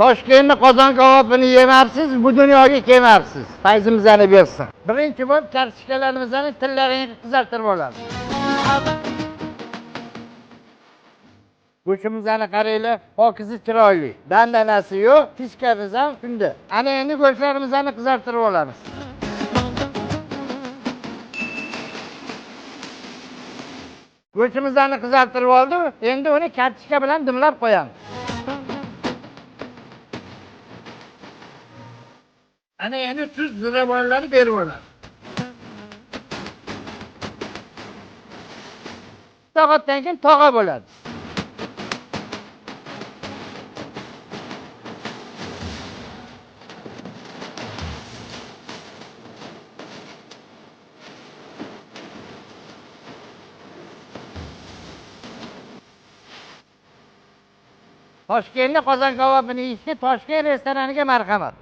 Toshkentni qozon kabobini yemarsiz, bu dunyoga kelmarsiz. Fayzimizni bersin. Birinchi bo'lib kartoshkalarimizni tillarini qizartirib olamiz. Go'shtimizni qaranglar, pokiza chiroyli. Dandanasi yo'q, tishkamiz ham shunda. Ana endi go'shtlarimizni qizartirib olamiz. Go'shtimizni qizartirib oldim. Endi uni kartoshka bilan dimlab qo'yamiz. Ana endi tuz ziravorlarni berib olamiz. Soatdan keyin tog'a bo'ladi. Toshkentda qozon kabobini yeyishga Toshkent restoraniga marhamat.